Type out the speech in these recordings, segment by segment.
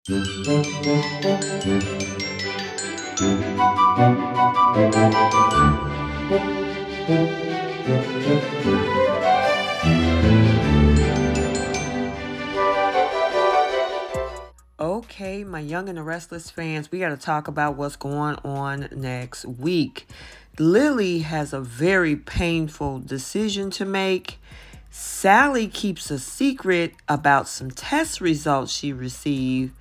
Okay, my Young and the Restless fans, we got to talk about what's going on next week. Lily has a very painful decision to make. Sally keeps a secret about some test results she received.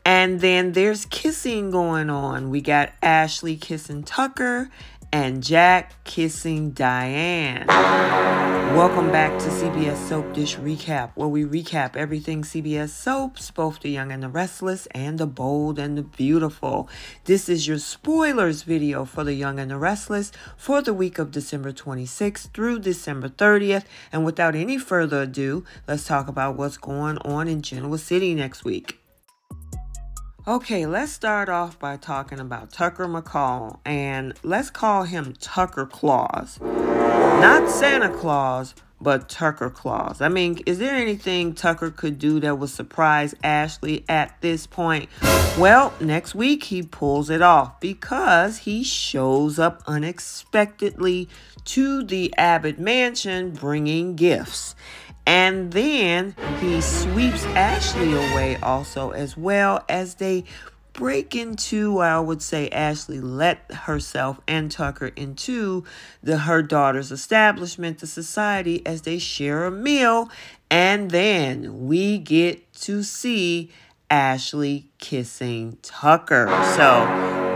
And then there's kissing going on. We got Ashley kissing Tucker and Jack kissing Diane. Welcome back to CBS Soap Dish Recap, where we recap everything CBS soaps, both the Young and the Restless and the Bold and the Beautiful. This is your spoilers video for the Young and the Restless for the week of December 26th through December 30th. And without any further ado, let's talk about what's going on in Genoa City next week. Okay, let's start off by talking about Tucker McCall, and let's call him Tucker Claus. Not Santa Claus, but Tucker Claus. I mean, is there anything Tucker could do that would surprise Ashley at this point? Well, next week he pulls it off because he shows up unexpectedly to the Abbott mansion bringing gifts. And then he sweeps Ashley away also, as well as they break into, I would say Ashley let herself and Tucker into her daughter's establishment, the society, as they share a meal. And then we get to see Ashley kissing Tucker. So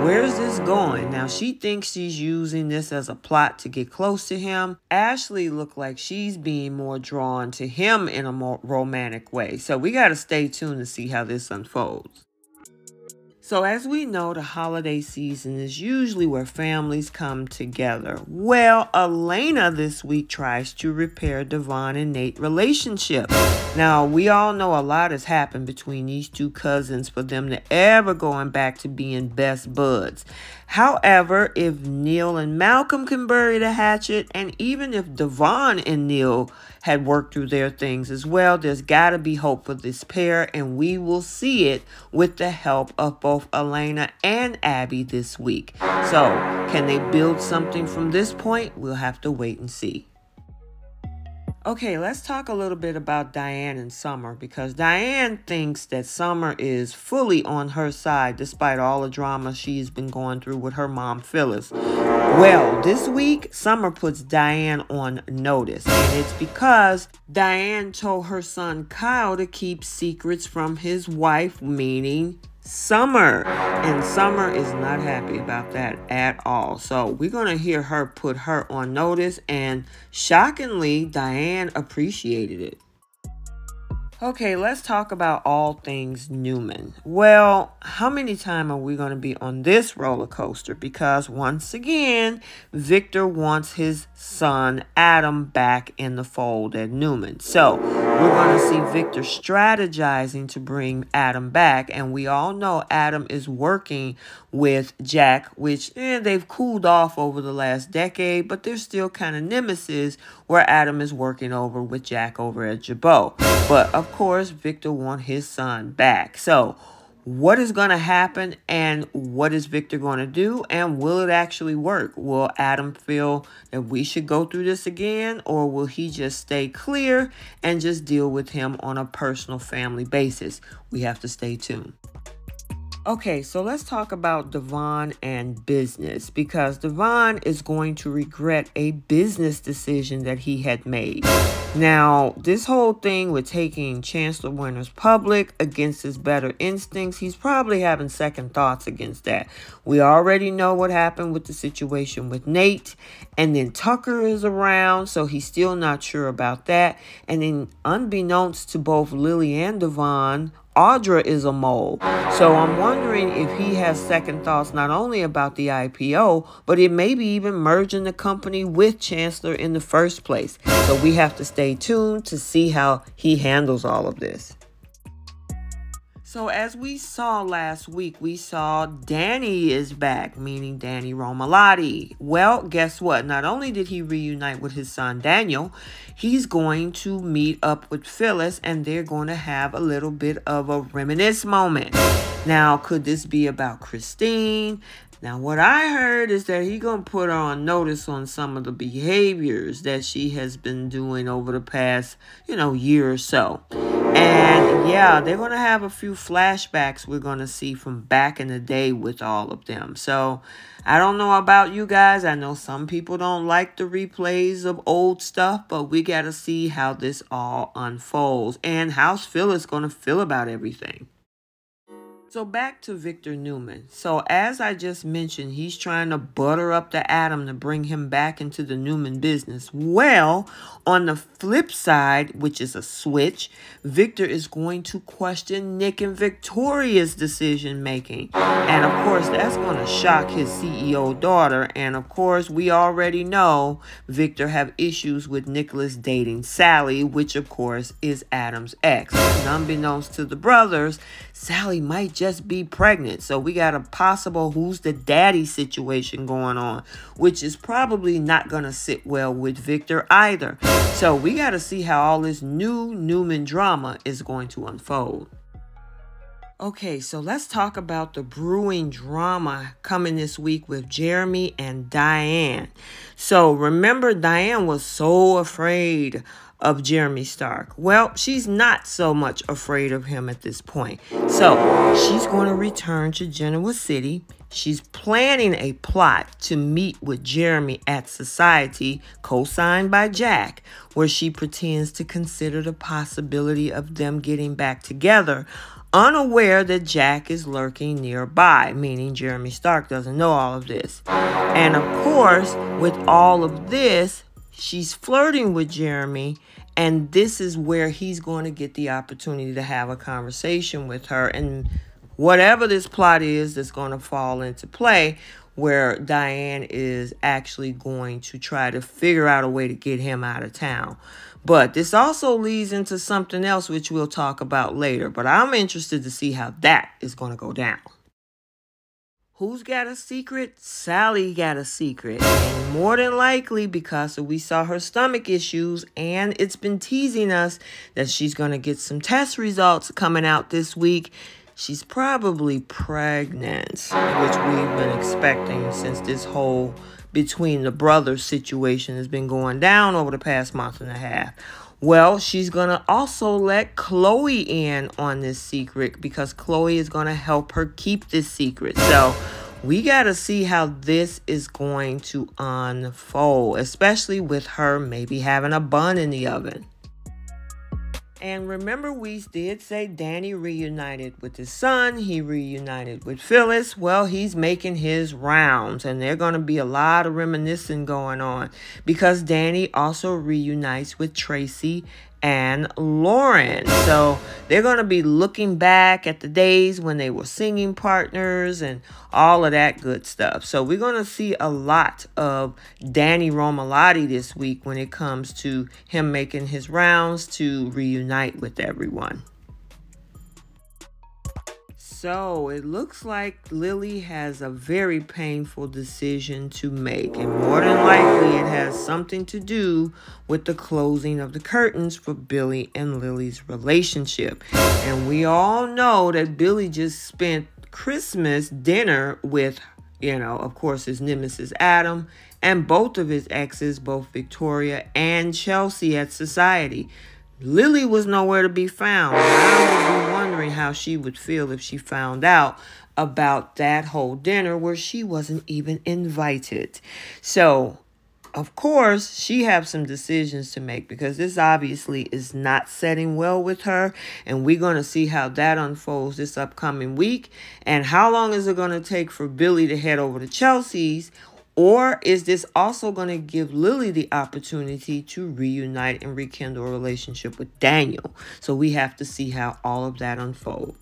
where's this going? Now, she thinks she's using this as a plot to get close to him. Ashley looked like she's being more drawn to him in a more romantic way. So we got to stay tuned to see how this unfolds. So as we know, the holiday season is usually where families come together. Well, Elena this week tries to repair Devon and Nate's relationship. Now, we all know a lot has happened between these two cousins for them to ever going back to being best buds. However, if Neil and Malcolm can bury the hatchet, and even if Devon and Neil had worked through their things as well, there's got to be hope for this pair, and we will see it with the help of both Elena and Abby this week. So, can they build something from this point? We'll have to wait and see. Okay, let's talk a little bit about Diane and Summer, because Diane thinks that Summer is fully on her side despite all the drama she's been going through with her mom, Phyllis. Well, this week, Summer puts Diane on notice, and it's because Diane told her son Kyle to keep secrets from his wife, meaning Summer. And Summer is not happy about that at all. So we're going to hear her put her on notice, and shockingly, Diane appreciated it. Okay, let's talk about all things Newman. Well, how many times are we going to be on this roller coaster? Because once again, Victor wants his son Adam back in the fold at Newman. So we're going to see Victor strategizing to bring Adam back. And we all know Adam is working with Jack, which they've cooled off over the last decade, but they're still kind of nemesis, where Adam is working over with Jack over at Jabot. But of course, Victor wants his son back. So what is going to happen, and what is Victor going to do, and will it actually work? Will Adam feel that we should go through this again, or will he just stay clear and just deal with him on a personal family basis? We have to stay tuned. Okay, so let's talk about Devon and business, because Devon is going to regret a business decision that he had made. Now, this whole thing with taking Chancellor Winters public against his better instincts, he's probably having second thoughts against that. We already know what happened with the situation with Nate, and then Tucker is around, so he's still not sure about that. And then unbeknownst to both Lily and Devon, Audra is a mole. So I'm wondering if he has second thoughts not only about the IPO, but it may be even merging the company with Chancellor in the first place. So we have to stay tuned to see how he handles all of this. So as we saw last week, we saw Danny is back, meaning Danny Romalotti. Well, guess what? Not only did he reunite with his son Daniel, he's going to meet up with Phyllis and they're going to have a little bit of a reminisce moment. Now, could this be about Christine? Now, what I heard is that he's going to put her on notice on some of the behaviors that she has been doing over the past, year or so. And yeah, they're going to have a few flashbacks we're going to see from back in the day with all of them. So I don't know about you guys. I know some people don't like the replays of old stuff, but we got to see how this all unfolds and how's Phyllis going to feel about everything. So back to Victor Newman. So as I just mentioned, he's trying to butter up the atom to bring him back into the Newman business. Well, on the flip side, which is a switch, Victor is going to question Nick and Victoria's decision making. And of course, that's going to shock his CEO daughter. And of course, we already know Victor have issues with Nicholas dating Sally, which of course is Adam's ex. And unbeknownst to the brothers, Sally might just be pregnant. So we got a possible who's the daddy situation going on, which is probably not going to sit well with Victor either. So we got to see how all this new Newman drama is going to unfold. Okay, so let's talk about the brewing drama coming this week with Jeremy and Diane. So remember, Diane was so afraid of Jeremy Stark. Well, she's not so much afraid of him at this point. So she's going to return to Genoa City. She's planning a plot to meet with Jeremy at Society, co-signed by Jack, where she pretends to consider the possibility of them getting back together, unaware that Jack is lurking nearby, meaning Jeremy Stark doesn't know all of this. And of course, with all of this, she's flirting with Jeremy, and this is where he's going to get the opportunity to have a conversation with her. And whatever this plot is that's going to fall into play, where Diane is actually going to try to figure out a way to get him out of town. But this also leads into something else, which we'll talk about later. But I'm interested to see how that is going to go down. Who's got a secret? Sally got a secret. And more than likely, because we saw her stomach issues, and it's been teasing us that she's going to get some test results coming out this week, she's probably pregnant, which we've been expecting since this whole between the brothers situation has been going down over the past month and a half. Well, she's going to also let Chloe in on this secret because Chloe is going to help her keep this secret. So we got to see how this is going to unfold, especially with her maybe having a bun in the oven. And remember, we did say Danny reunited with his son. He reunited with Phyllis. Well, he's making his rounds, and there's going to be a lot of reminiscing going on because Danny also reunites with Tracy and Lauren. So they're going to be looking back at the days when they were singing partners and all of that good stuff. So we're going to see a lot of Danny Romalotti this week when it comes to him making his rounds to reunite with everyone. So it looks like Lily has a very painful decision to make, and more than likely it has something to do with the closing of the curtains for Billy and Lily's relationship. And we all know that Billy just spent Christmas dinner with, of course, his nemesis Adam, and both of his exes, both Victoria and Chelsea, at Society. Lily was nowhere to be found. I would be wondering how she would feel if she found out about that whole dinner where she wasn't even invited. So, of course, she has some decisions to make because this obviously is not setting well with her. And we're going to see how that unfolds this upcoming week. And how long is it going to take for Billy to head over to Chelsea's? Or is this also going to give Lily the opportunity to reunite and rekindle a relationship with Daniel? So we have to see how all of that unfolds.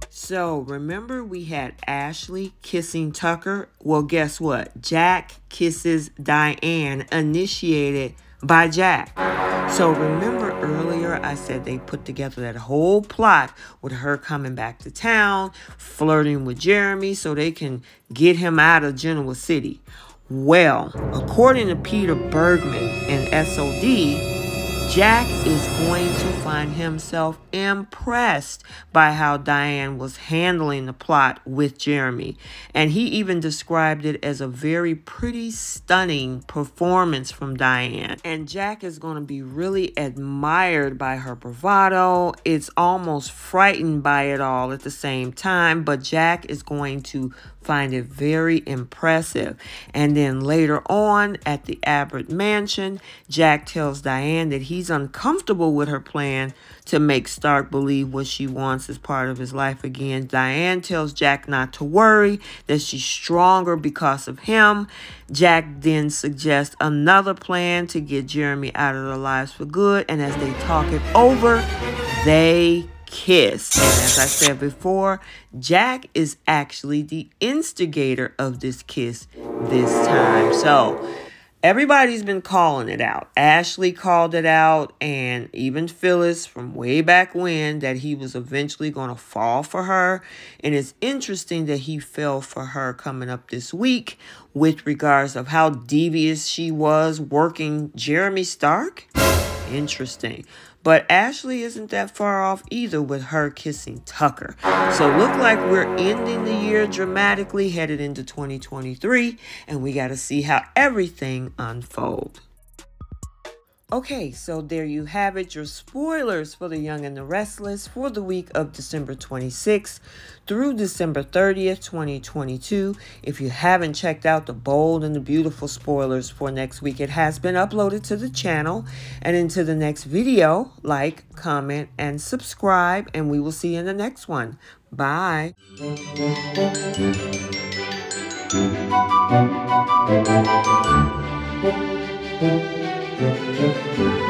So remember, we had Ashley kissing Tucker. Well, guess what? Jack kisses Diane, initiated by Jack. So remember earlier earlier, I said they put together that whole plot with her coming back to town, flirting with Jeremy so they can get him out of Genoa City. Well, according to Peter Bergman in SOD, Jack is going to find himself impressed by how Diane was handling the plot with Jeremy. And he even described it as a very pretty, stunning performance from Diane. And Jack is going to be really admired by her bravado. It's almost frightened by it all at the same time, but Jack is going to find it very impressive. And then later on at the Abbott mansion, Jack tells Diane that he's uncomfortable with her plan to make Stark believe what she wants as part of his life again. Diane tells Jack not to worry, that she's stronger because of him. Jack then suggests another plan to get Jeremy out of their lives for good, and as they talk it over, they kiss. And as I said before, Jack is actually the instigator of this kiss this time. So everybody's been calling it out. Ashley called it out, and even Phyllis from way back when, that he was eventually going to fall for her. And it's interesting that he fell for her coming up this week with regards of how devious she was working Jeremy Stark. Interesting. But Ashley isn't that far off either with her kissing Tucker. So look like we're ending the year dramatically, headed into 2023, and we got to see how everything unfolds. Okay, so there you have it, your spoilers for The Young and the Restless for the week of December 26th through December 30th, 2022. If you haven't checked out the bold and the beautiful spoilers for next week, it has been uploaded to the channel. And into the next video, like, comment, and subscribe, and we will see you in the next one. Bye. Thank you.